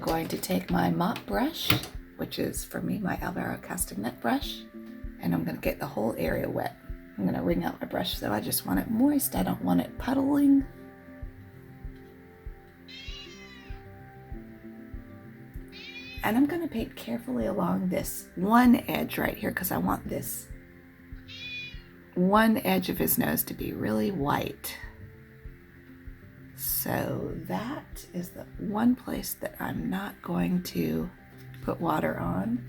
going to take my mop brush, which is for me my Alvaro Castagnet brush, and I'm going to get the whole area wet. I'm going to wring out my brush so I just want it moist. I don't want it puddling. And I'm going to paint carefully along this one edge right here because I want this one edge of his nose to be really white. So that is the one place that I'm not going to put water on,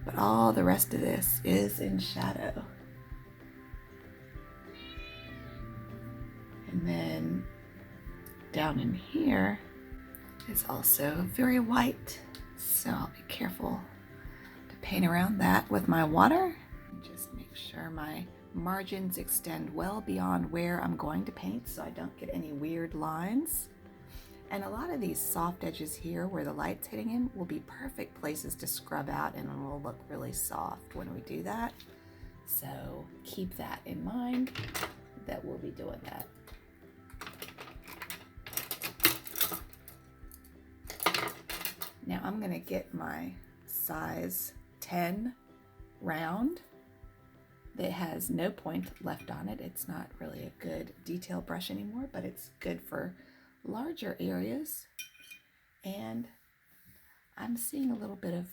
but all the rest of this is in shadow. And then down in here is also very white, so I'll be careful to paint around that with my water and just make sure my margins extend well beyond where I'm going to paint so I don't get any weird lines. And a lot of these soft edges here where the light's hitting him will be perfect places to scrub out, and it will look really soft when we do that. So keep that in mind that we'll be doing that. Now I'm going to get my size 10 round that has no point left on it. It's not really a good detail brush anymore, but it's good for larger areas. And I'm seeing a little bit of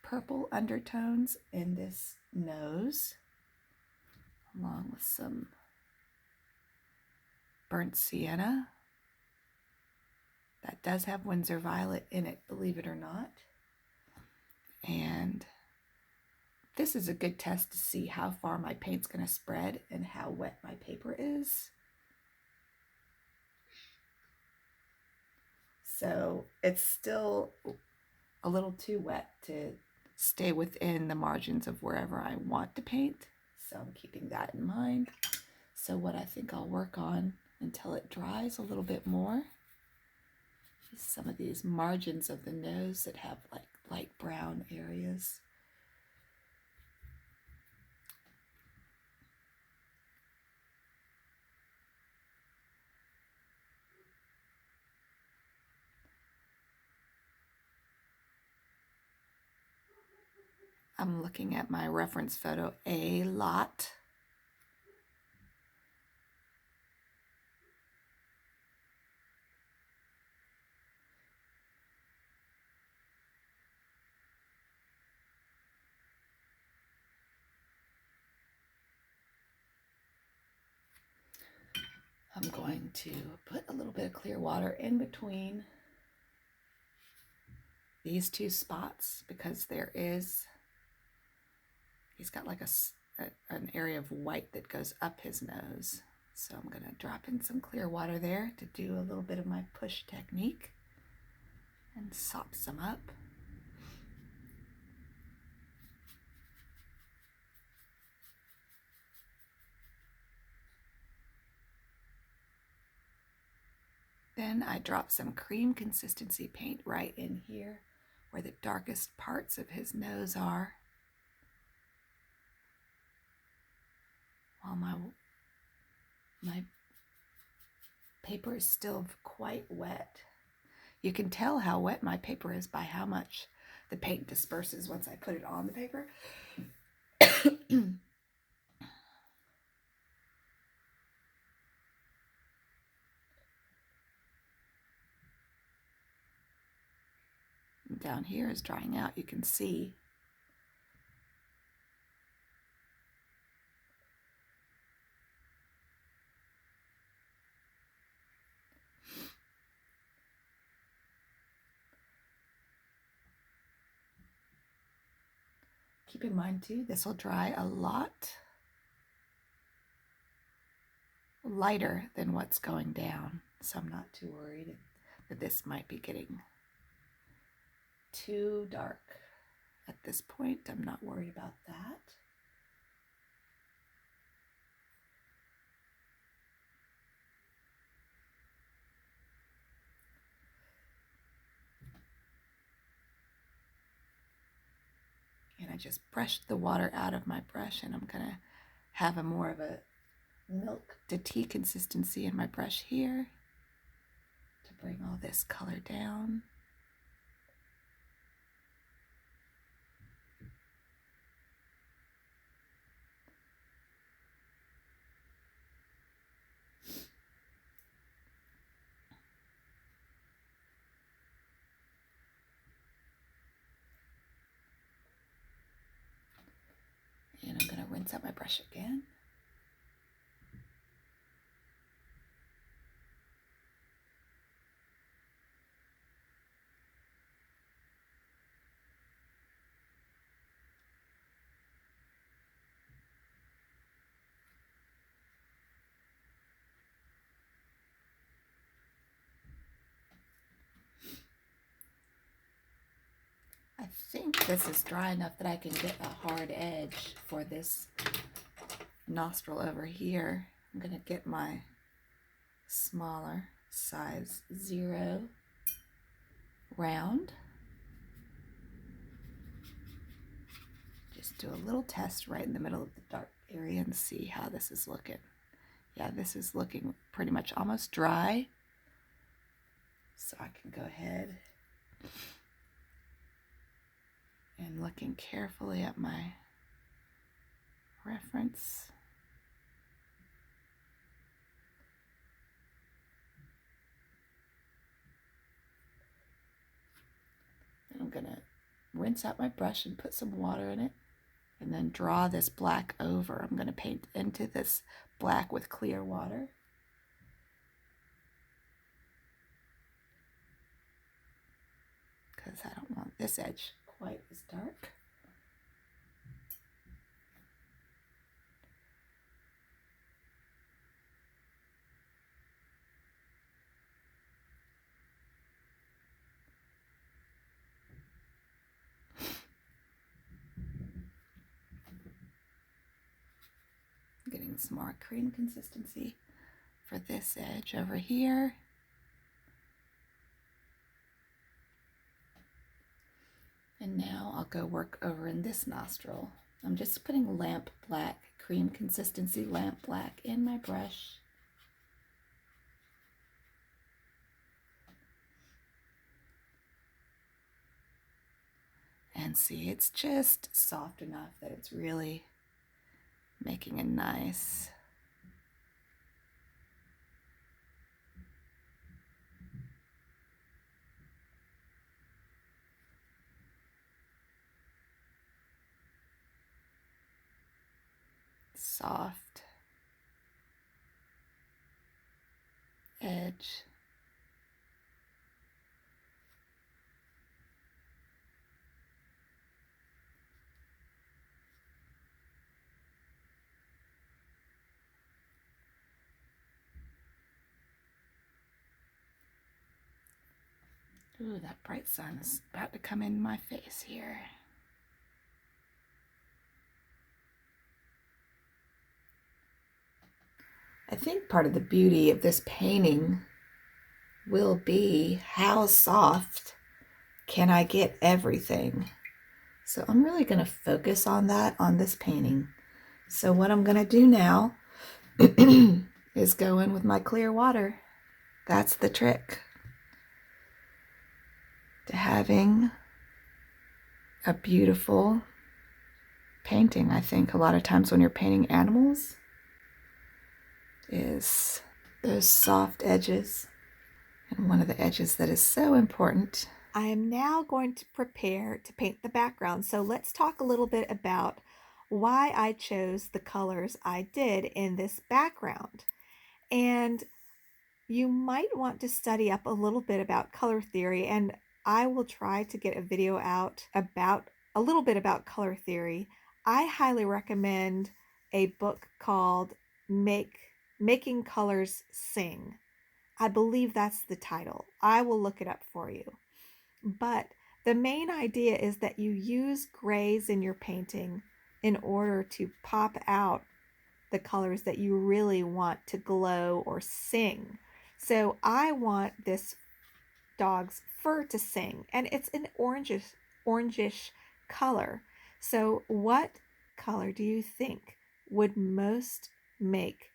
purple undertones in this nose, along with some burnt sienna. That does have Winsor Violet in it, believe it or not. And this is a good test to see how far my paint's going to spread and how wet my paper is. So it's still a little too wet to stay within the margins of wherever I want to paint. So I'm keeping that in mind. So what I think I'll work on until it dries a little bit more is some of these margins of the nose that have like light brown areas. I'm looking at my reference photo a lot. I'm going to put a little bit of clear water in between these two spots because he's got like an area of white that goes up his nose. So I'm going to drop in some clear water there to do a little bit of my push technique and sop some up. Then I drop some cream consistency paint right in here where the darkest parts of his nose are, while my paper is still quite wet. You can tell how wet my paper is by how much the paint disperses once I put it on the paper. Down here is drying out, you can see. Keep in mind too, this will dry a lot lighter than what's going down. So I'm not too worried that this might be getting too dark. At this point, I'm not worried about that. And I just brushed the water out of my brush, and I'm gonna have a more of a milk to tea consistency in my brush here to bring all this color down. rinse out my brush again. I think this is dry enough that I can get a hard edge for this nostril over here. I'm going to get my smaller size 0 round. Just do a little test right in the middle of the dark area and see how this is looking. Yeah, this is looking pretty much almost dry. So I can go ahead and looking carefully at my reference. Then I'm gonna rinse out my brush and put some water in it and then draw this black over. I'm gonna paint into this black with clear water. Because I don't want this edge quite as dark. Getting some more cream consistency for this edge over here. And now I'll go work over in this nostril. I'm just putting lamp black, cream consistency lamp black in my brush. And see, it's just soft enough that it's really making a nice soft edge. Ooh, that bright sun is about to come in my face here. I think part of the beauty of this painting will be how soft can I get everything. So I'm really going to focus on that on this painting. So what I'm going to do now is go in with my clear water. That's the trick to having a beautiful painting. I think a lot of times when you're painting animals is those soft edges, and one of the edges that is so important. I am now going to prepare to paint the background. So let's talk a little bit about why I chose the colors I did in this background. And you might want to study up a little bit about color theory, and I will try to get a video out about a little bit about color theory. I highly recommend a book called Making Colors Sing. I believe that's the title. I will look it up for you. But the main idea is that you use grays in your painting in order to pop out the colors that you really want to glow or sing. So I want this dog's fur to sing, and it's an orangish color. So what color do you think would most make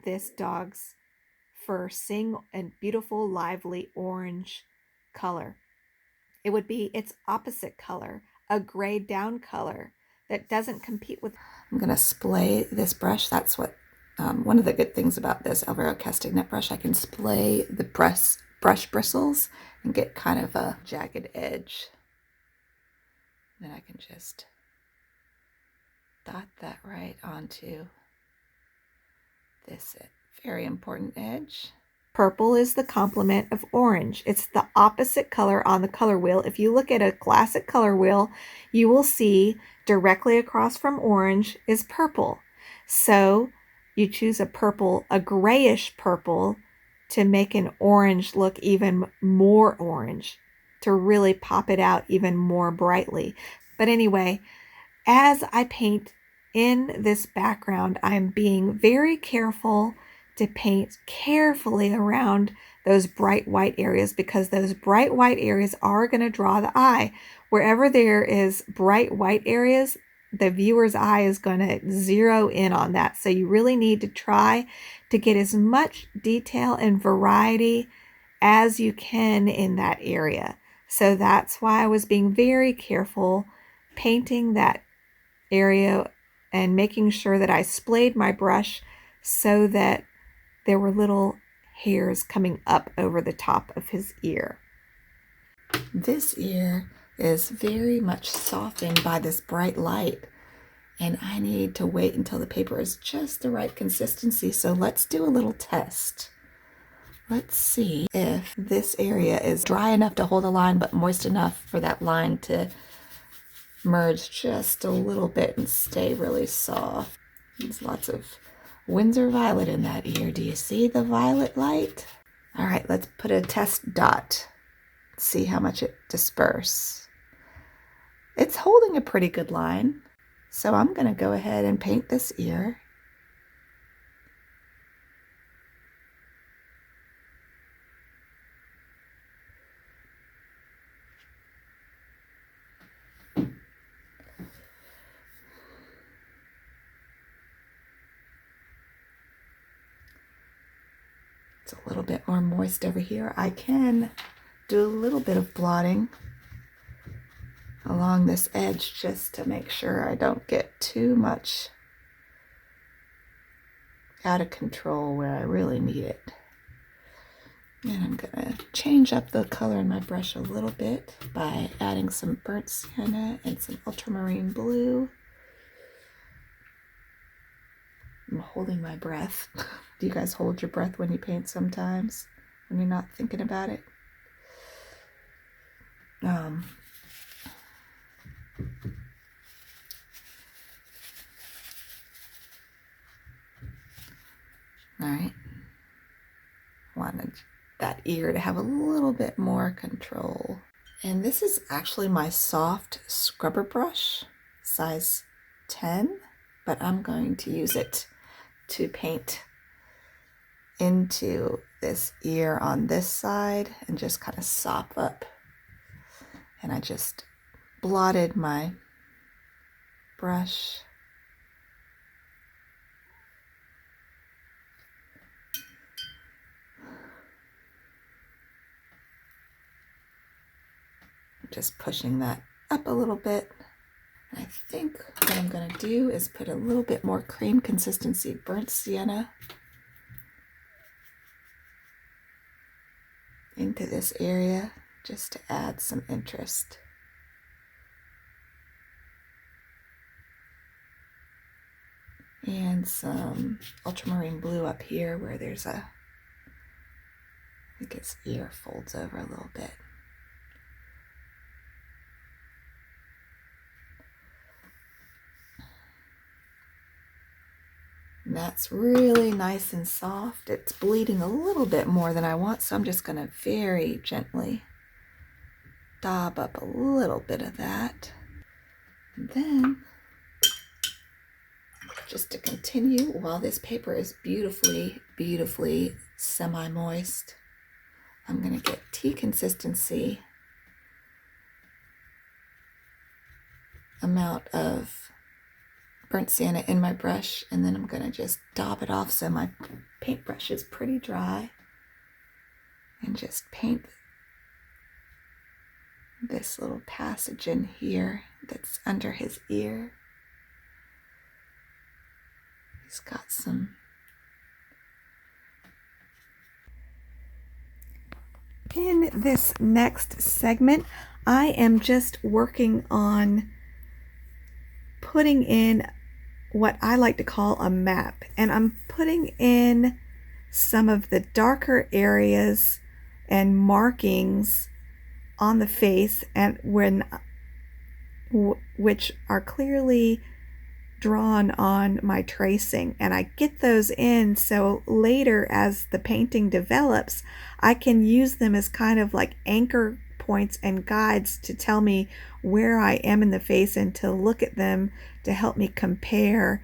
this dog's fur sing a beautiful, lively orange color? It would be its opposite color, a grayed down color that doesn't compete with. I'm going to splay this brush. That's what one of the good things about this Alvaro Castagnet brush. I can splay the brush bristles and get kind of a jagged edge. Then I can just dot that right onto this very important edge. Purple is the complement of orange. It's the opposite color on the color wheel. If you look at a classic color wheel, you will see directly across from orange is purple. So you choose a purple, a grayish purple, to make an orange look even more orange, to really pop it out even more brightly. But anyway, as I paint in this background, I'm being very careful to paint carefully around those bright white areas, because those bright white areas are going to draw the eye. Wherever there is bright white areas, the viewer's eye is going to zero in on that. So you really need to try to get as much detail and variety as you can in that area. So that's why I was being very careful painting that area and making sure that I splayed my brush so that there were little hairs coming up over the top of his ear. This ear is very much softened by this bright light, and I need to wait until the paper is just the right consistency. So let's do a little test. Let's see if this area is dry enough to hold a line, but moist enough for that line to merge just a little bit and stay really soft. There's lots of Windsor violet in that ear. Do you see the violet light? All right, let's put a test dot. See how much it disperses. It's holding a pretty good line. So I'm going to go ahead and paint this ear. It's a little bit more moist over here. I can do a little bit of blotting along this edge just to make sure I don't get too much out of control where I really need it. And I'm gonna change up the color in my brush a little bit by adding some burnt sienna and some ultramarine blue. I'm holding my breath. Do you guys hold your breath when you paint sometimes, when you're not thinking about it? All right. Wanted that ear to have a little bit more control. And this is actually my soft scrubber brush, size 10, but I'm going to use it to paint into this ear on this side and just kind of sop up. And I just blotted my brush. Just pushing that up a little bit. And I think what I'm going to do is put a little bit more cream consistency burnt sienna into this area just to add some interest. And some ultramarine blue up here where there's I think his ear folds over a little bit. And that's really nice and soft. It's bleeding a little bit more than I want, so I'm just going to very gently dab up a little bit of that. And then, just to continue, while this paper is beautifully, beautifully semi-moist, I'm going to get tea consistency amount of burnt sienna in my brush, and then I'm going to just dab it off so my paintbrush is pretty dry, and just paint this little passage in here that's under his ear. He's got some in this next segment. I am just working on putting in what I like to call a map, and I'm putting in some of the darker areas and markings on the face, and which are clearly drawn on my tracing, and I get those in so later as the painting develops I can use them as kind of like anchor points and guides to tell me where I am in the face and to look at them to help me compare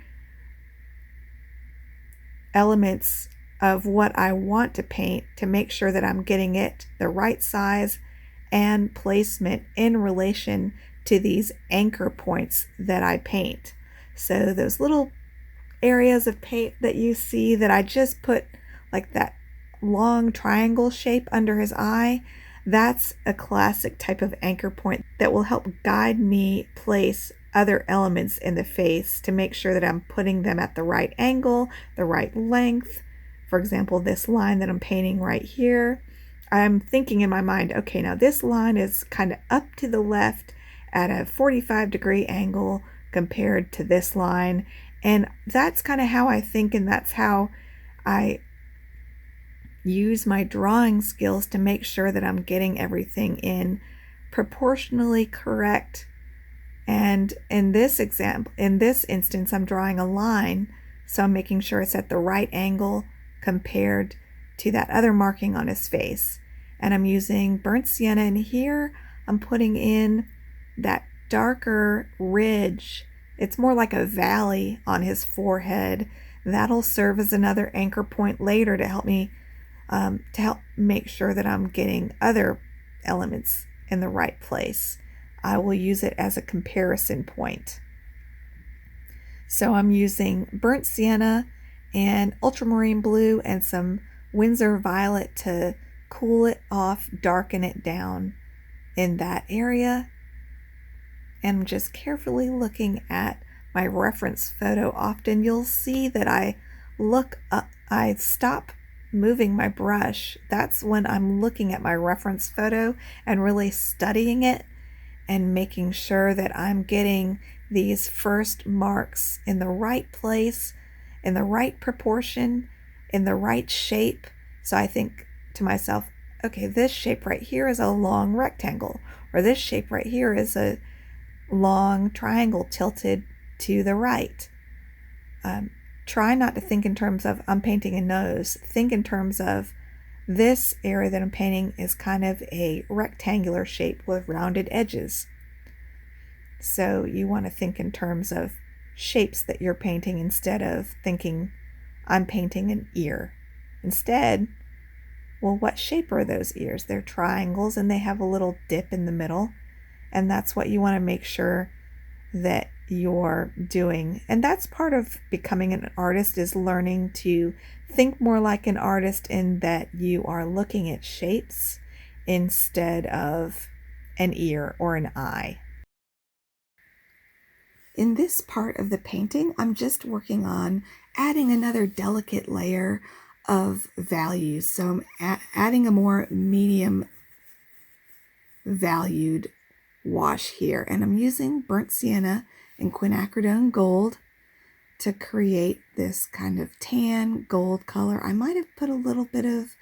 elements of what I want to paint to make sure that I'm getting it the right size and placement in relation to these anchor points that I paint. So those little areas of paint that you see that I just put like that long triangle shape under his eye, that's a classic type of anchor point that will help guide me place other elements in the face to make sure that I'm putting them at the right angle, the right length. For example, this line that I'm painting right here, I'm thinking in my mind, okay, now this line is kind of up to the left at a 45-degree angle compared to this line. And that's kind of how I think, and that's how I use my drawing skills to make sure that I'm getting everything in proportionally correct. And in this instance, I'm drawing a line, so I'm making sure it's at the right angle compared to that other marking on his face. And I'm using burnt sienna, and here I'm putting in that darker ridge. It's more like a valley on his forehead. That'll serve as another anchor point later to help me make sure that I'm getting other elements in the right place. I will use it as a comparison point. So I'm using burnt sienna and ultramarine blue and some Winsor violet to cool it off, darken it down in that area. And I'm just carefully looking at my reference photo. Often you'll see that I stop moving my brush. That's when I'm looking at my reference photo and really studying it and making sure that I'm getting these first marks in the right place, in the right proportion, in the right shape. So I think to myself, okay, this shape right here is a long rectangle, or this shape right here is a long triangle tilted to the right. Try not to think in terms of I'm painting a nose. Think in terms of this area that I'm painting is kind of a rectangular shape with rounded edges. So you want to think in terms of shapes that you're painting instead of thinking I'm painting an ear. Instead, well, what shape are those ears? They're triangles and they have a little dip in the middle. And that's what you want to make sure that you're doing. And that's part of becoming an artist, is learning to think more like an artist in that you are looking at shapes instead of an ear or an eye. In this part of the painting, I'm just working on adding another delicate layer of values. So I'm adding a more medium valued wash here, and I'm using burnt sienna and quinacridone gold to create this kind of tan gold color. I might have put a little bit of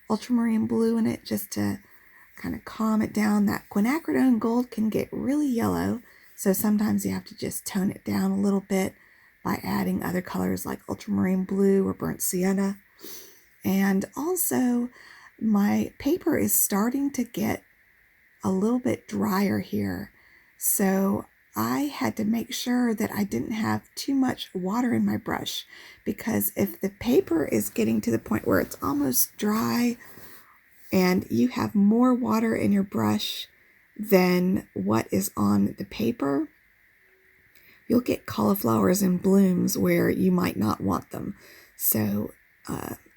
ultramarine blue in it just to kind of calm it down. That quinacridone gold can get really yellow, so sometimes you have to just tone it down a little bit by adding other colors like ultramarine blue or burnt sienna. And also my paper is starting to get a little bit drier here, so I had to make sure that I didn't have too much water in my brush, because if the paper is getting to the point where it's almost dry and you have more water in your brush than what is on the paper, you'll get cauliflowers and blooms where you might not want them. So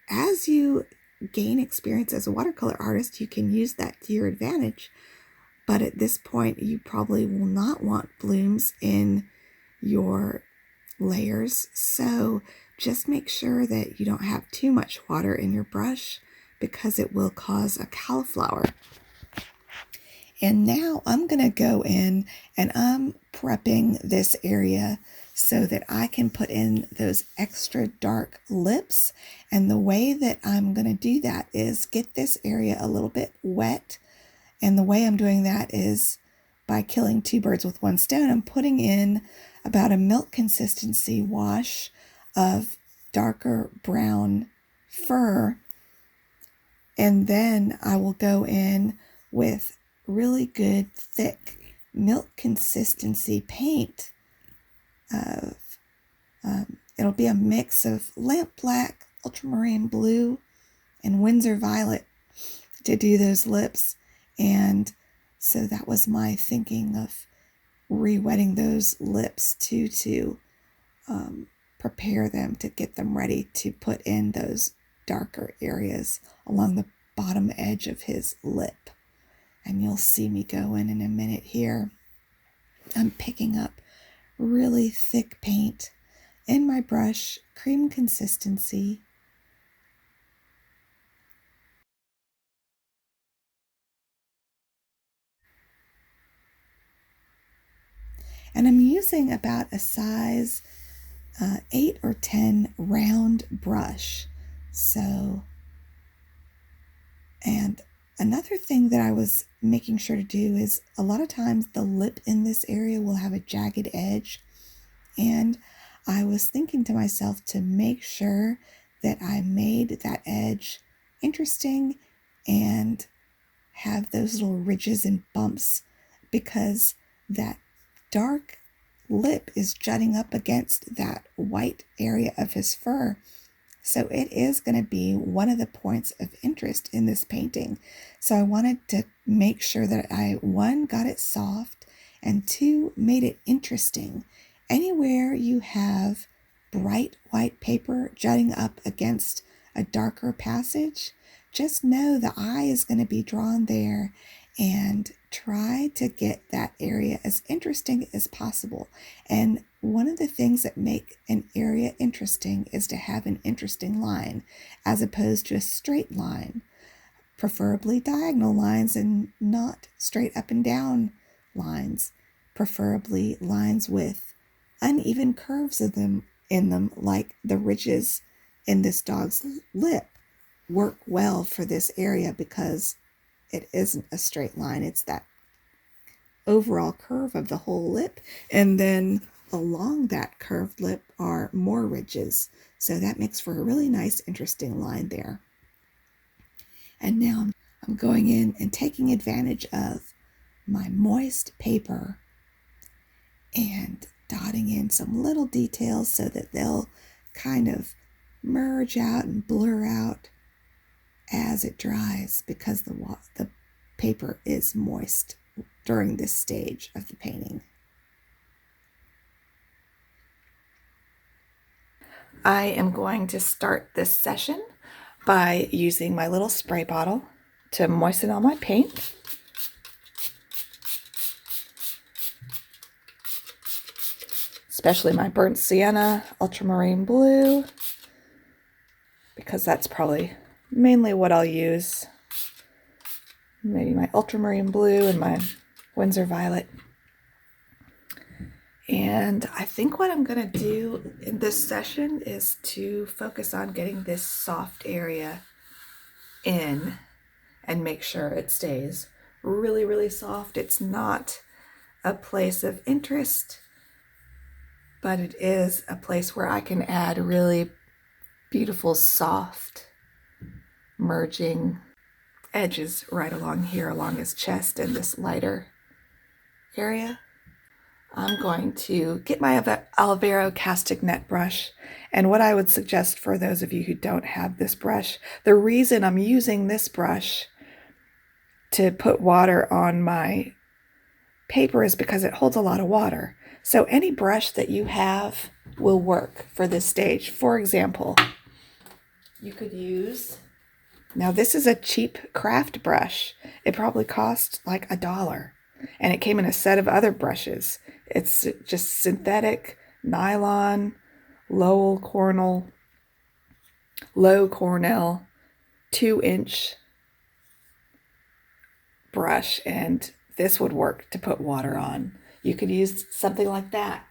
as you gain experience as a watercolor artist, you can use that to your advantage. But at this point, you probably will not want blooms in your layers. So just make sure that you don't have too much water in your brush, because it will cause a cauliflower. And now I'm going to go in and I'm prepping this area so that I can put in those extra dark lips. And the way that I'm going to do that is get this area a little bit wet. And the way I'm doing that is by killing two birds with one stone. I'm putting in about a milk consistency wash of darker brown fur. And then I will go in with really good thick milk consistency paint of it'll be a mix of lamp black, ultramarine blue, and Windsor violet to do those lips. And so that was my thinking of re-wetting those lips to prepare them to get them ready to put in those darker areas along the bottom edge of his lip. And you'll see me go in a minute here. I'm picking up really thick paint in my brush, cream consistency. And I'm using about a size 8 or 10 round brush. And another thing that I was making sure to do is a lot of times the lip in this area will have a jagged edge. And I was thinking to myself to make sure that I made that edge interesting and have those little ridges and bumps, because that dark lip is jutting up against that white area of his fur. So it is going to be one of the points of interest in this painting. So I wanted to make sure that I, one, got it soft, and two, made it interesting. Anywhere you have bright white paper jutting up against a darker passage, just know the eye is going to be drawn there, and try to get that area as interesting as possible. And one of the things that make an area interesting is to have an interesting line as opposed to a straight line, preferably diagonal lines and not straight up and down lines, preferably lines with uneven curves in them, like the ridges in this dog's lip work well for this area because it isn't a straight line. It's that overall curve of the whole lip, and then along that curved lip are more ridges. So that makes for a really nice, interesting line there. And now I'm going in and taking advantage of my moist paper and dotting in some little details so that they'll kind of merge out and blur out as it dries, because the paper is moist during this stage of the painting. I am going to start this session by using my little spray bottle to moisten all my paint. Especially my burnt sienna, ultramarine blue, because that's probably mainly what I'll use. Maybe my ultramarine blue and my Windsor violet. And I think what I'm going to do in this session is to focus on getting this soft area in and make sure it stays really, really soft. It's not a place of interest, but it is a place where I can add really beautiful, soft, merging edges right along here, along his chest and this lighter area. I'm going to get my Alvaro Castagnet brush, and what I would suggest for those of you who don't have this brush, the reason I'm using this brush to put water on my paper is because it holds a lot of water. So any brush that you have will work for this stage. For example, you could use, now this is a cheap craft brush. It probably cost like $1, and it came in a set of other brushes. It's just synthetic nylon, low Cornell 2-inch brush, and this would work to put water on. You could use something like that.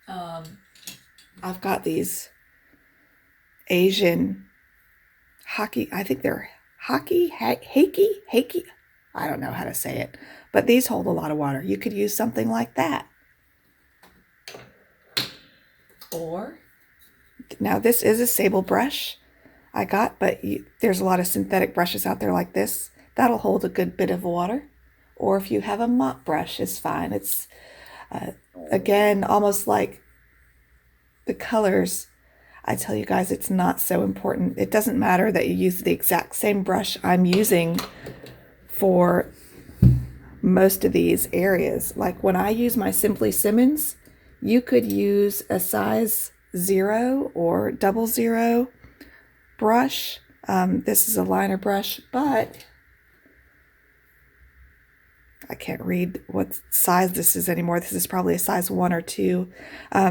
I've got these Asian hockey, I think they're haki. I don't know how to say it, but these hold a lot of water. You could use something like that. Or, now this is a sable brush I got, but there's a lot of synthetic brushes out there like this. That'll hold a good bit of water. Or if you have a mop brush, it's fine. It's, again, almost like the colors. I tell you guys, it's not so important. It doesn't matter that you use the exact same brush I'm using for most of these areas. Like when I use my Simply Simmons, you could use a size 0 or 00 brush. This is a liner brush, but I can't read what size this is anymore. This is probably a size 1 or 2.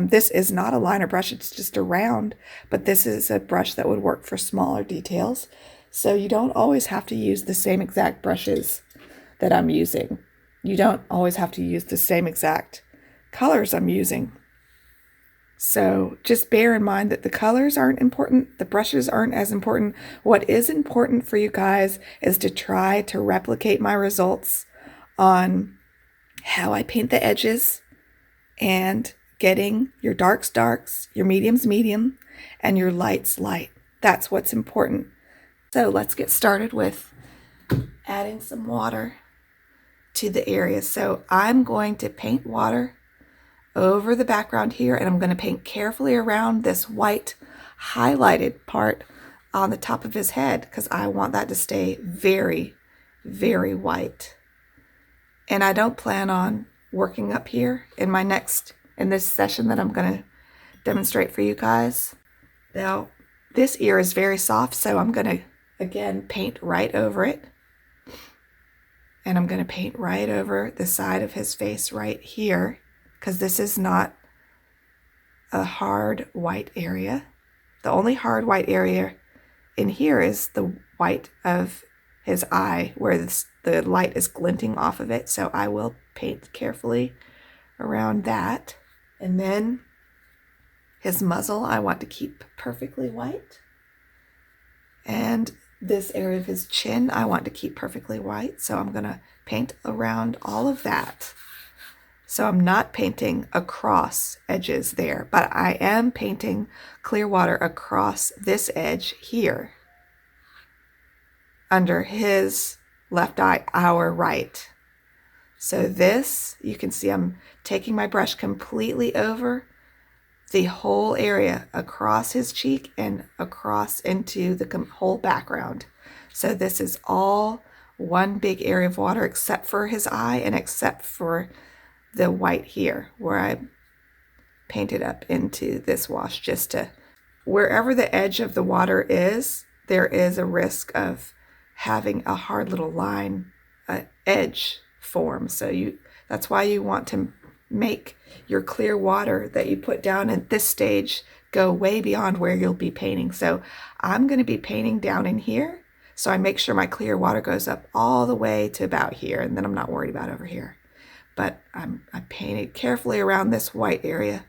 This is not a liner brush. It's just a round, but this is a brush that would work for smaller details. So you don't always have to use the same exact brushes that I'm using. You don't always have to use the same exact colors I'm using. So just bear in mind that the colors aren't important. The brushes aren't as important. What is important for you guys is to try to replicate my results on how I paint the edges and getting your darks darks, your mediums medium, and your lights light. That's what's important. So let's get started with adding some water to the area. So I'm going to paint water over the background here, and I'm going to paint carefully around this white highlighted part on the top of his head because I want that to stay very, very white. And I don't plan on working up here in this session that I'm going to demonstrate for you guys. Now, this ear is very soft, so I'm going to, again, paint right over it. And I'm going to paint right over the side of his face right here, because this is not a hard white area. The only hard white area in here is the white of his eye, where the light is glinting off of it. So I will paint carefully around that. And then his muzzle, I want to keep perfectly white. And this area of his chin, I want to keep perfectly white. So I'm going to paint around all of that. So I'm not painting across edges there, but I am painting clear water across this edge here under his left eye, our right. So this, you can see I'm taking my brush completely over the whole area across his cheek and across into the whole background. So this is all one big area of water except for his eye and except for the white here where I painted up into this wash, just to wherever the edge of the water is, there is a risk of having a hard little line edge form. So that's why you want to make your clear water that you put down at this stage go way beyond where you'll be painting. So I'm going to be painting down in here, so I make sure my clear water goes up all the way to about here, and then I'm not worried about over here. But I painted carefully around this white area,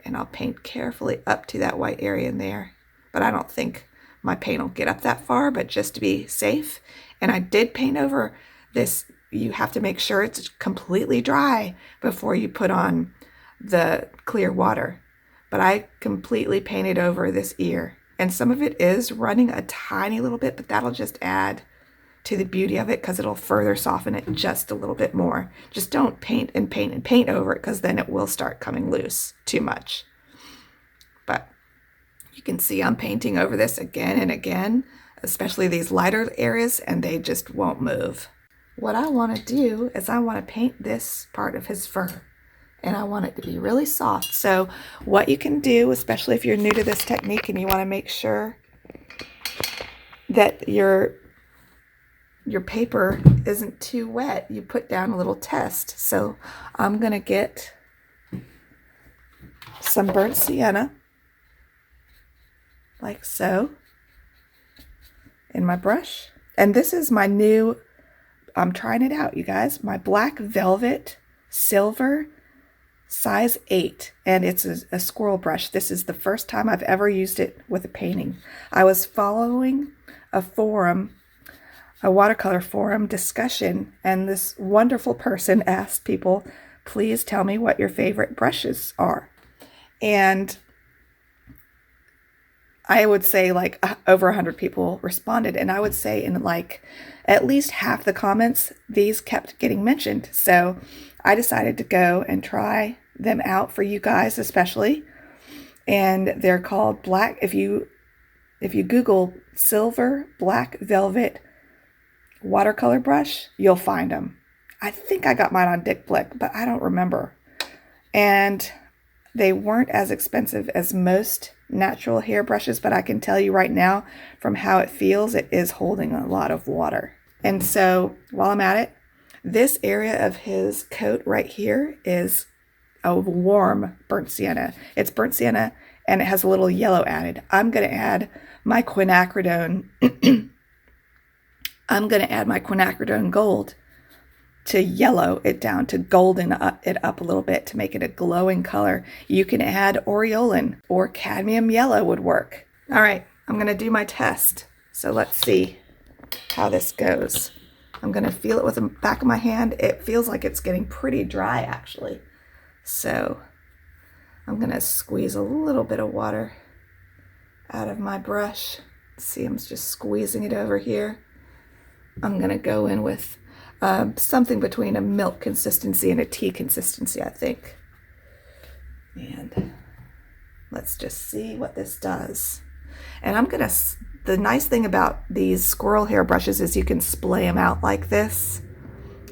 and I'll paint carefully up to that white area in there. But I don't think my paint will get up that far, but just to be safe. And I did paint over this. You have to make sure it's completely dry before you put on the clear water. But I completely painted over this ear. And some of it is running a tiny little bit, but that'll just add to the beauty of it because it'll further soften it just a little bit more. Just don't paint and paint and paint over it, because then it will start coming loose too much. But you can see I'm painting over this again and again, especially these lighter areas, and they just won't move. What I want to do is I want to paint this part of his fur, and I want it to be really soft. So what you can do, especially if you're new to this technique and you want to make sure that your paper isn't too wet, you put down a little test. So I'm going to get some burnt sienna, like so, in my brush. And this is my new I'm trying it out, you guys. My black velvet silver size 8, and it's a squirrel brush. This is the first time I've ever used it with a painting. I was following a forum, a watercolor forum discussion, and this wonderful person asked people, please tell me what your favorite brushes are. And I would say like over 100 people responded, and I would say in like at least half the comments, these kept getting mentioned. So I decided to go and try them out for you guys especially. And they're called black, if you Google silver black velvet watercolor brush, you'll find them. I think I got mine on Dick Blick, but I don't remember. And they weren't as expensive as most natural hair brushes, but I can tell you right now from how it feels, it is holding a lot of water. And so while I'm at it, this area of his coat right here is a warm burnt sienna. It's burnt sienna and it has a little yellow added. I'm going to add my quinacridone. I'm going to add my quinacridone gold to yellow it down, to golden it up a little bit to make it a glowing color. You can add aureolin or cadmium yellow would work. All right, I'm going to do my test. So let's see how this goes. I'm going to feel it with the back of my hand. It feels like it's getting pretty dry actually. So I'm going to squeeze a little bit of water out of my brush. See, I'm just squeezing it over here. I'm going to go in with something between a milk consistency and a tea consistency, I think. And let's just see what this does. And I'm going to, the nice thing about these squirrel hair brushes is you can splay them out like this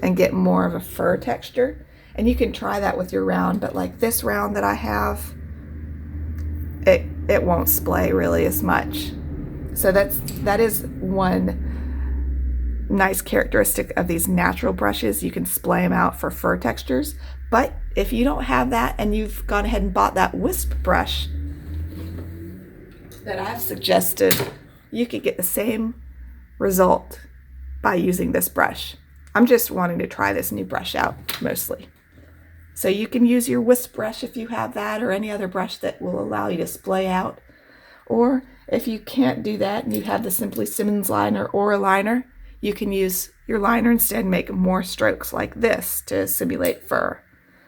and get more of a fur texture. And you can try that with your round, but like this round that I have, it won't splay really as much. So that is one nice characteristic of these natural brushes. You can splay them out for fur textures. But if you don't have that and you've gone ahead and bought that wisp brush that I've suggested, you could get the same result by using this brush. I'm just wanting to try this new brush out mostly. So you can use your wisp brush if you have that, or any other brush that will allow you to splay out. Or if you can't do that and you have the Simply Simmons liner or a liner, you can use your liner instead and make more strokes like this to simulate fur.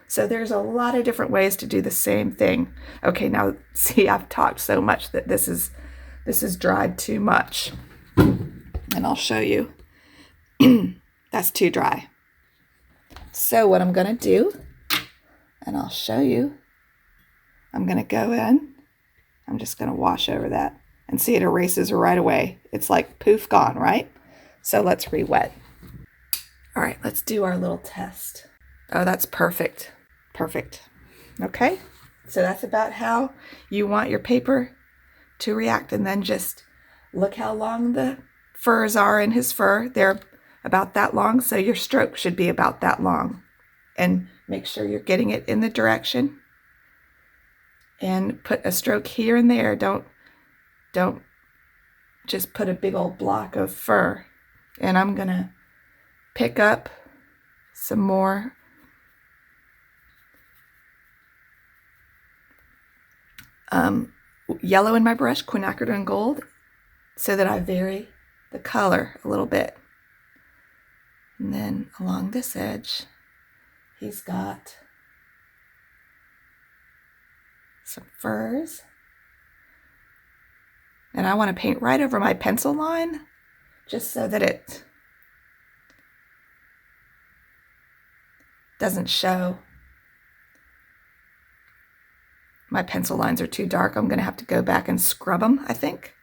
So there's a lot of different ways to do the same thing. Okay, now see, I've talked so much that this is dried too much. And I'll show you. That's too dry. So what I'm going to do, and I'll show you, I'm going to go in. I'm just going to wash over that and see it erases right away. It's like poof, gone, right? So let's re-wet. All right, let's do our little test. Oh, that's perfect. Perfect. Okay, so that's about how you want your paper to react. And then just look how long the furs are in his fur. They're about that long, so your stroke should be about that long. And make sure you're getting it in the direction. And put a stroke here and there. Don't just put a big old block of fur. And I'm going to pick up some more yellow in my brush, quinacridone gold, so that I vary the color a little bit. And then along this edge, he's got some furs. And I want to paint right over my pencil line, just so that it doesn't show. My pencil lines are too dark. I'm going to have to go back and scrub them, I think.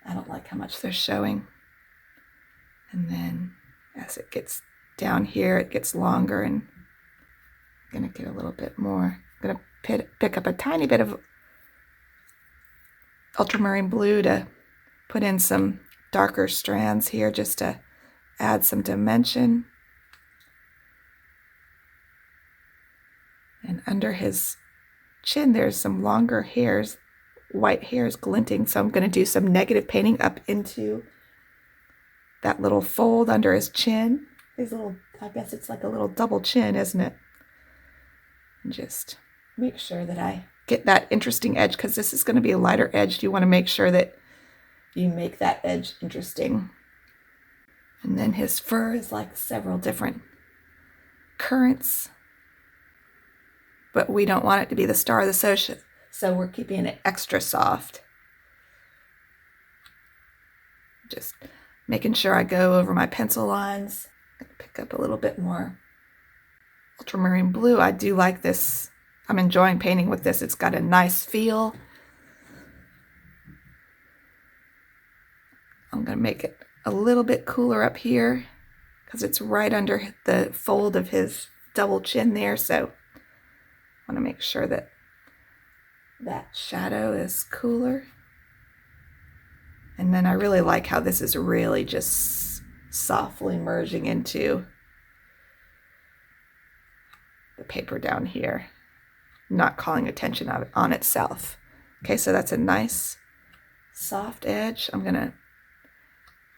I don't like how much they're showing. And then as it gets down here, it gets longer, and I'm going to get a little bit more. I'm going to pick up a tiny bit of ultramarine blue to put in some darker strands here, just to add some dimension. And under his chin, there's some longer hairs, white hairs glinting. So I'm going to do some negative painting up into that little fold under his chin. His little, I guess it's like a little double chin, isn't it? And just make sure that I get that interesting edge, because this is going to be a lighter edge. You want to make sure that you make that edge interesting. And then his fur is like several different currents, but we don't want it to be the star of the show, so we're keeping it extra soft. Just making sure I go over my pencil lines. Pick up a little bit more ultramarine blue. I do like this. I'm enjoying painting with this. It's got a nice feel. I'm going to make it a little bit cooler up here because it's right under the fold of his double chin there. So I want to make sure that that shadow is cooler. And then I really like how this is really just softly merging into the paper down here, not calling attention on itself. Okay, so that's a nice soft edge. I'm going to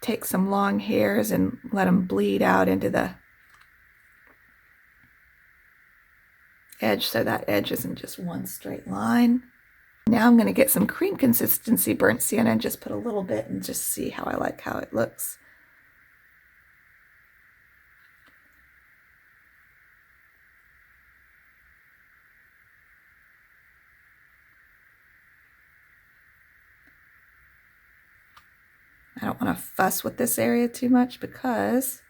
take some long hairs and let them bleed out into the edge so that edge isn't just one straight line. Now I'm going to get some cream consistency burnt sienna and just put a little bit and just see how I like how it looks. I don't want to fuss with this area too much because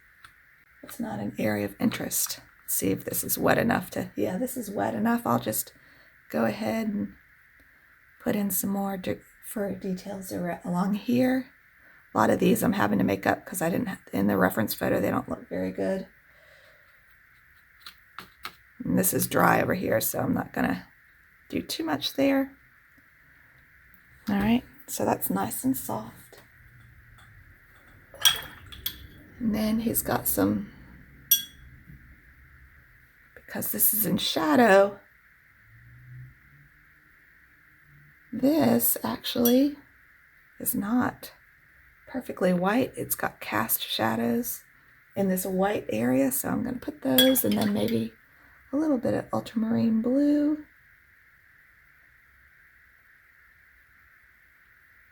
it's not an area of interest. Let's see if this is wet enough to, yeah, this is wet enough. I'll just go ahead and put in some more fur details along here. A lot of these I'm having to make up because I didn't have, in the reference photo, they don't look very good. And this is dry over here, so I'm not gonna do too much there. All right, so that's nice and soft. And then he's got some, because this is in shadow, this actually is not perfectly white. It's got cast shadows in this white area, so I'm going to put those, and then maybe a little bit of ultramarine blue.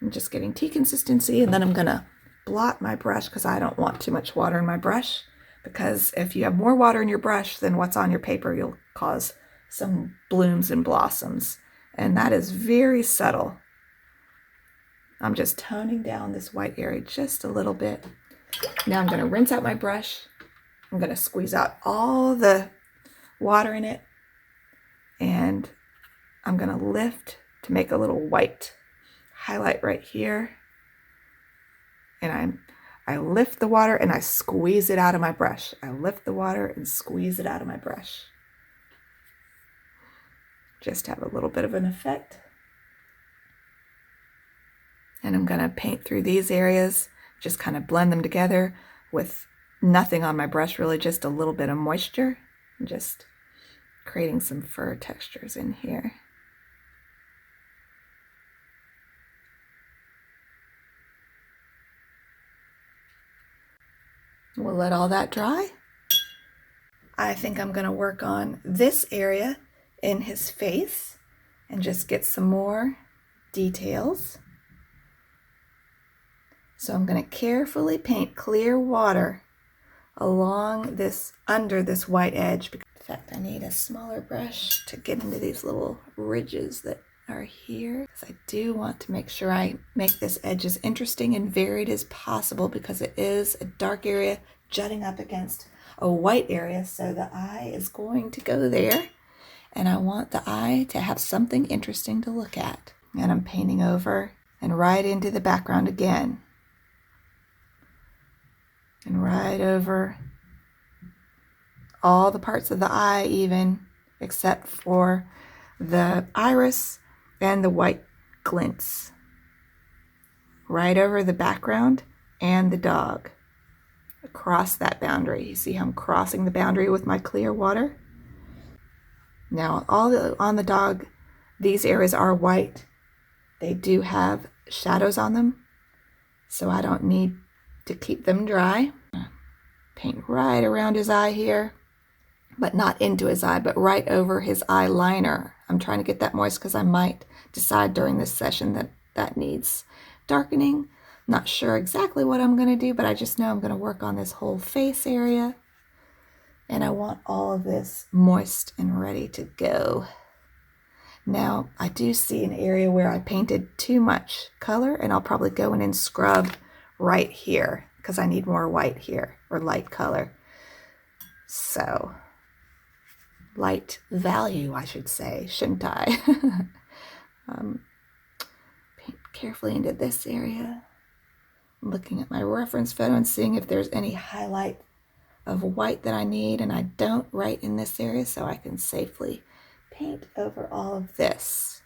I'm just getting tea consistency, and then I'm going to blot my brush because I don't want too much water in my brush, because if you have more water in your brush than what's on your paper, you'll cause some blooms and blossoms, and that is very subtle. I'm just toning down this white area just a little bit. Now I'm going to rinse out my brush. I'm going to squeeze out all the water in it, and I'm going to lift to make a little white highlight right here. And I lift the water and I squeeze it out of my brush. I lift the water and squeeze it out of my brush. Just have a little bit of an effect. And I'm going to paint through these areas, just kind of blend them together with nothing on my brush, really just a little bit of moisture, and just creating some fur textures in here. We'll let all that dry. I think I'm going to work on this area in his face and just get some more details. So I'm going to carefully paint clear water along this, under this white edge. In fact, I need a smaller brush to get into these little ridges that are here, because I do want to make sure I make this edge as interesting and varied as possible, because it is a dark area jutting up against a white area, so the eye is going to go there, and I want the eye to have something interesting to look at. And I'm painting over and right into the background again, and right over all the parts of the eye, even except for the iris and the white glints, right over the background and the dog, across that boundary. You see how I'm crossing the boundary with my clear water? Now, on the dog, these areas are white. They do have shadows on them, so I don't need to keep them dry. Paint right around his eye here, but not into his eye, but right over his eyeliner. I'm trying to get that moist because I might decide during this session that that needs darkening. Not sure exactly what I'm going to do, but I just know I'm going to work on this whole face area. And I want all of this moist and ready to go. Now, I do see an area where I painted too much color, and I'll probably go in and scrub right here because I need more white here, or light color. So, light value, I should say, shouldn't I? Paint carefully into this area. I'm looking at my reference photo and seeing if there's any highlight of white that I need, and I don't right in this area, so I can safely paint over all of this.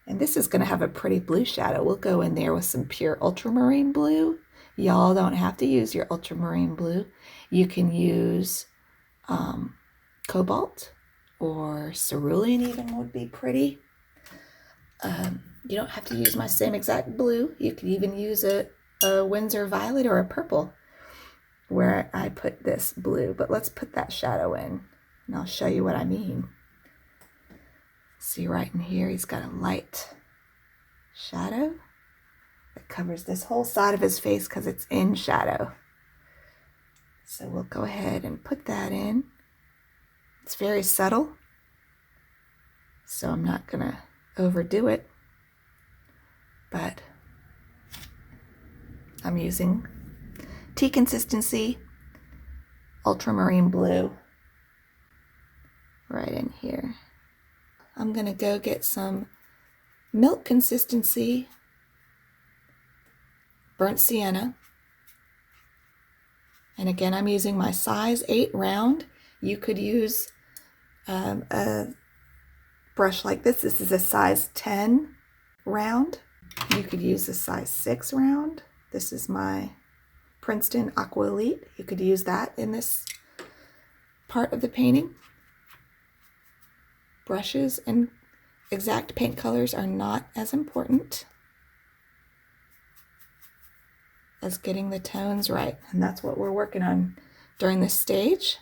And this is going to have a pretty blue shadow. We'll go in there with some pure ultramarine blue. Y'all don't have to use your ultramarine blue. You can use cobalt, or cerulean even would be pretty. You don't have to use my same exact blue. You could even use a Winsor violet or a purple where I put this blue. But let's put that shadow in, and I'll show you what I mean. See right in here, he's got a light shadow that covers this whole side of his face because it's in shadow. So we'll go ahead and put that in. It's very subtle, so I'm not gonna overdo it, but I'm using tea consistency ultramarine blue right in here. I'm gonna go get some milk consistency burnt sienna, and again I'm using my size 8 round. You could use a brush like this. This is a size 10 round. You could use a size 6 round. This is my Princeton Aqua Elite. You could use that in this part of the painting. Brushes and exact paint colors are not as important as getting the tones right. And that's what we're working on during this stage,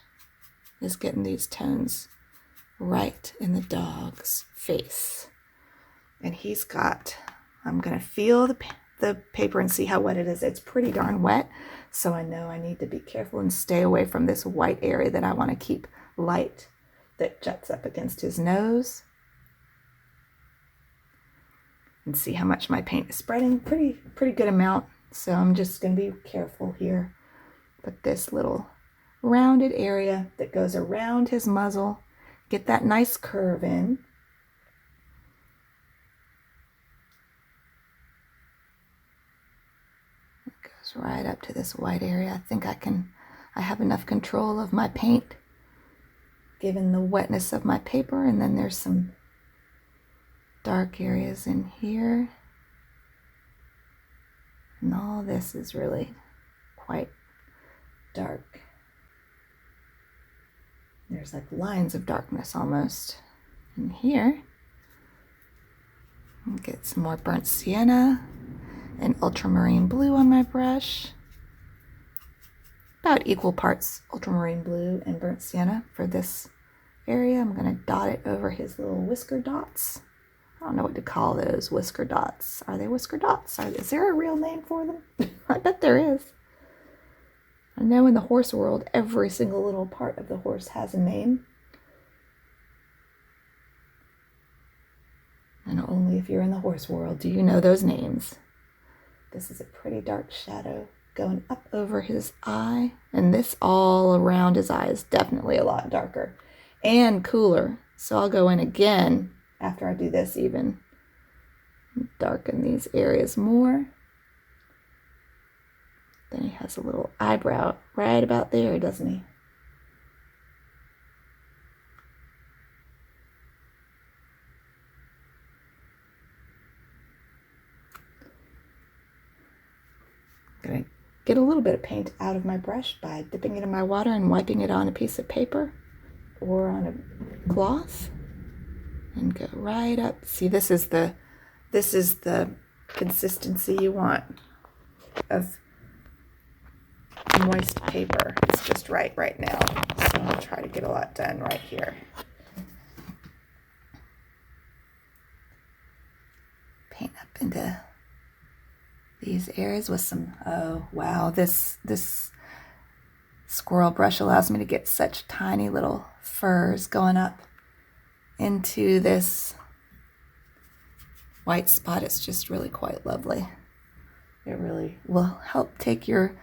is getting these tones right in the dog's face. And he's got, I'm gonna feel the paper and see how wet it is. It's pretty darn wet, so I know I need to be careful and stay away from this white area that I want to keep light, that juts up against his nose. And see how much my paint is spreading. Pretty good amount, so I'm just going to be careful here. Put this little rounded area that goes around his muzzle. Get that nice curve in. It goes right up to this white area. I think I have enough control of my paint given the wetness of my paper. And then there's some dark areas in here. And all this is really quite dark. There's like lines of darkness almost in here. I'll get some more burnt sienna and ultramarine blue on my brush. About equal parts ultramarine blue and burnt sienna for this area. I'm going to dot it over his little whisker dots. I don't know what to call those whisker dots. Are they whisker dots? Is there a real name for them? I bet there is. I know in the horse world, every single little part of the horse has a name. And only if you're in the horse world do you know those names. This is a pretty dark shadow going up over his eye. And this all around his eye is definitely a lot darker and cooler. So I'll go in again after I do this even. Darken these areas more. Then he has a little eyebrow right about there, doesn't he? I'm gonna get a little bit of paint out of my brush by dipping it in my water and wiping it on a piece of paper or on a cloth, and go right up. See, this is the consistency you want. of moist paper. It's just right now. So I'll try to get a lot done right here. Paint up into these areas with some, oh wow, this squirrel brush allows me to get such tiny little furs going up into this white spot. It's just really quite lovely. It really will help take your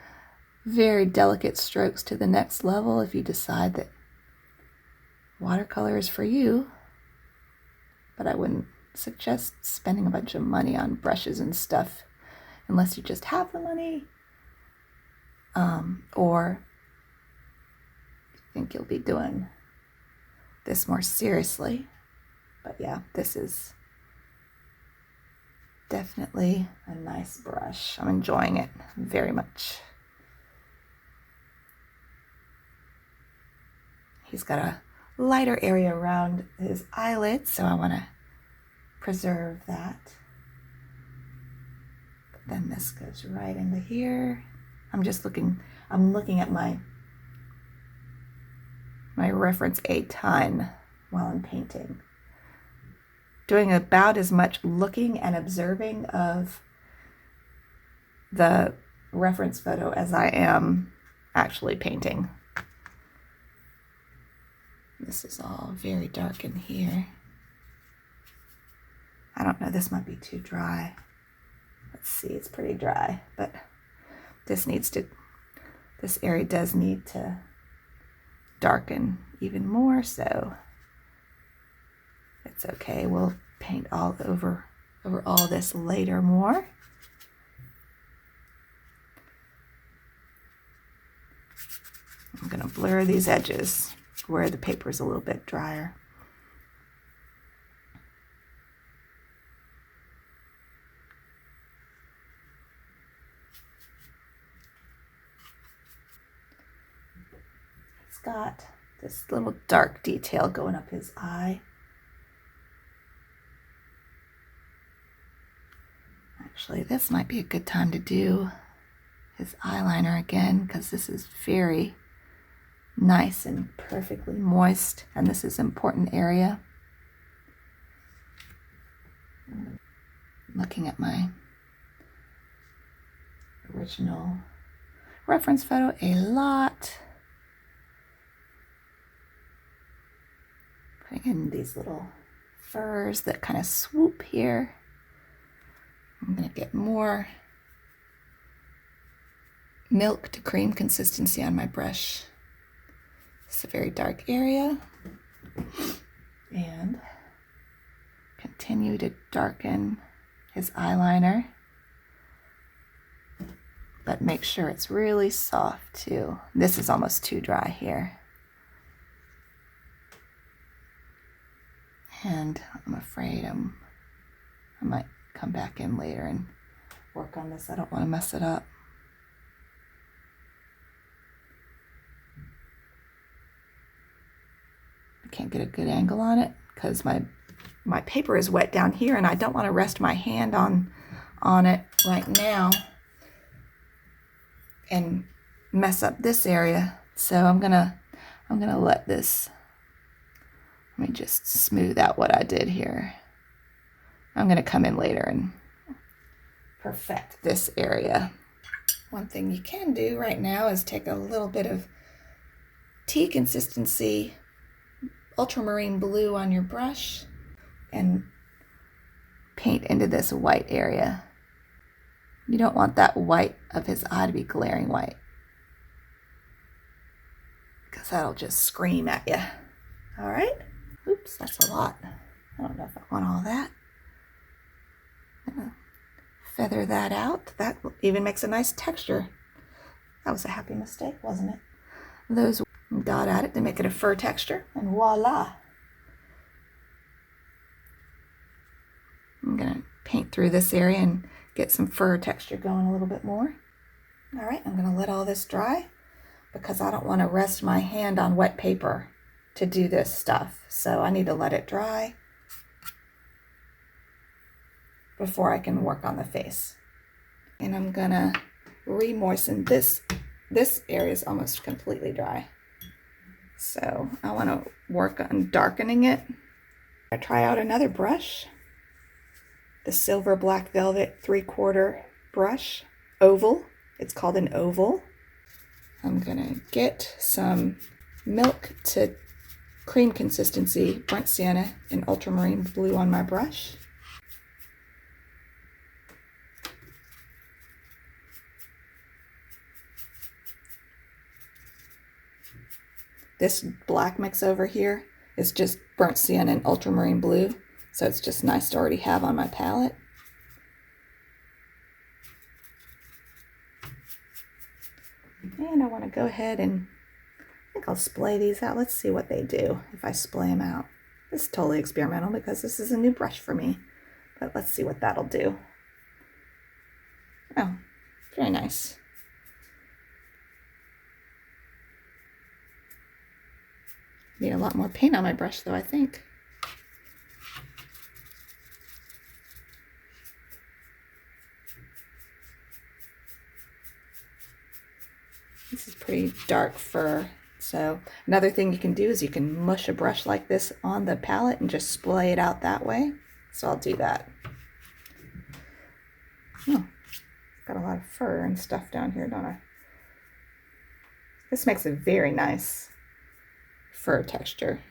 very delicate strokes to the next level if you decide that watercolor is for you. But I wouldn't suggest spending a bunch of money on brushes and stuff unless you just have the money, or you think you'll be doing this more seriously. But yeah, this is definitely a nice brush. I'm enjoying it very much. He's got a lighter area around his eyelids, so I want to preserve that. But then this goes right into here. I'm looking at my reference a ton while I'm painting. Doing about as much looking and observing of the reference photo as I am actually painting. This is all very dark in here. I don't know, this might be too dry. Let's see, it's pretty dry, but this area does need to darken even more, so it's okay. We'll paint all over all this later more. I'm gonna blur these edges where the paper is a little bit drier. He's got this little dark detail going up his eye. Actually, this might be a good time to do his eyeliner again, because this is very nice and perfectly moist, and this is an important area. I'm looking at my original reference photo a lot. Putting in these little furs that kind of swoop here. I'm going to get more milk to cream consistency on my brush. It's a very dark area, and continue to darken his eyeliner, but make sure it's really soft too. This is almost too dry here, and I'm afraid I might come back in later and work on this. I don't want to mess it up. Can't get a good angle on it because my paper is wet down here, and I don't want to rest my hand on it right now and mess up this area. So I'm gonna let me just smooth out what I did here. I'm gonna come in later and perfect this area. One thing you can do right now is take a little bit of tea consistency ultramarine blue on your brush and paint into this white area. You don't want that white of his eye to be glaring white, because that'll just scream at you. All right. Oops, that's a lot. I don't know if I want all that. I'm gonna feather that out. That even makes a nice texture. That was a happy mistake, wasn't it? Those dot at it to make it a fur texture, and voila. I'm gonna paint through this area and get some fur texture going a little bit more. All right, I'm gonna let all this dry because I don't want to rest my hand on wet paper to do this stuff. So I need to let it dry before I can work on the face. And I'm gonna re-moisten this. This area is almost completely dry. So I want to work on darkening it. I try out another brush, the Silver Black Velvet 3/4 brush, oval. It's called an oval. I'm gonna get some milk to cream consistency burnt sienna and ultramarine blue on my brush. This black mix over here is just burnt sienna and ultramarine blue, so it's just nice to already have on my palette. And I want to go ahead and I think I'll splay these out. Let's see what they do if I splay them out. This is totally experimental because this is a new brush for me, but let's see what that'll do. Oh, very nice. Need a lot more paint on my brush though, I think. This is pretty dark fur. So another thing you can do is you can mush a brush like this on the palette and just splay it out that way. So I'll do that. Oh, got a lot of fur and stuff down here, don't I? This makes a very nice fur texture.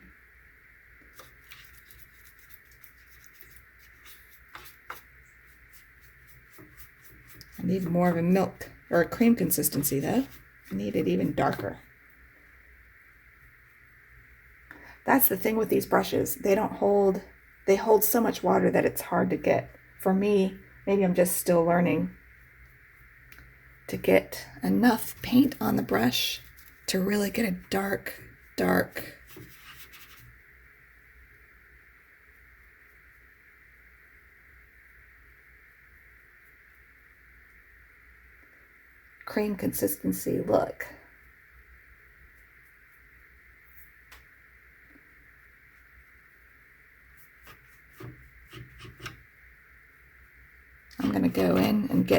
I need more of a milk or a cream consistency though. I need it even darker. That's the thing with these brushes. They hold so much water that it's hard to get. For me, maybe I'm just still learning to get enough paint on the brush to really get a dark cream consistency look. I'm going to go in and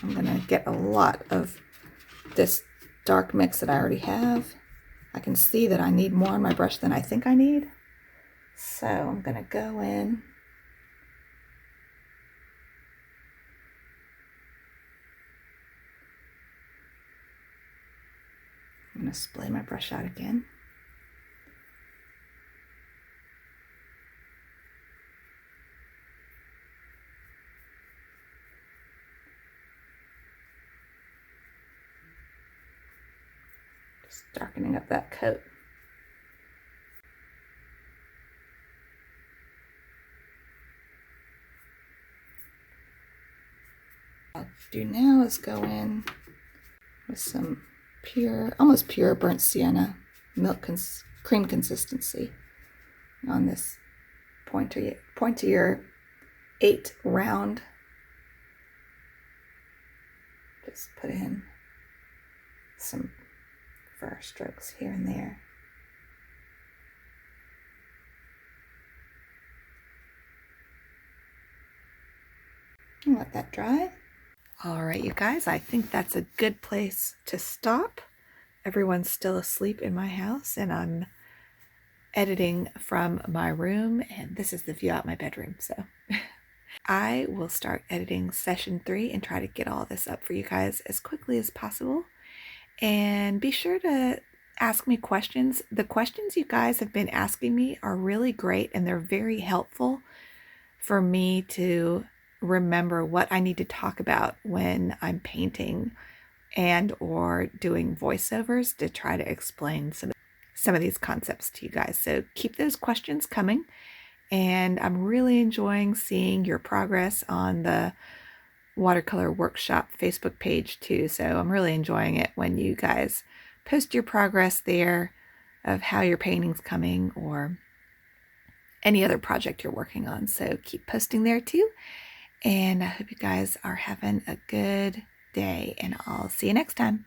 I'm going to get a lot of this dark mix that I already have. I can see that I need more on my brush than I think I need. So I'm going to go in. I'm going to splay my brush out again. Just darkening up that coat. What I'll do now is go in with some pure, almost pure burnt sienna cream consistency on this pointier 8 round. Just put in some fur strokes here and there. And let that dry. All right, you guys, I think that's a good place to stop. Everyone's still asleep in my house and I'm editing from my room, and this is the view out my bedroom. So I will start editing session 3 and try to get all this up for you guys as quickly as possible. And be sure to ask me questions. The questions you guys have been asking me are really great and they're very helpful for me to remember what I need to talk about when I'm painting and or doing voiceovers to try to explain some of these concepts to you guys. So keep those questions coming, and I'm really enjoying seeing your progress on the Watercolor Workshop Facebook page too. So I'm really enjoying it when you guys post your progress there of how your painting's coming or any other project you're working on. So keep posting there too. And I hope you guys are having a good day, and I'll see you next time.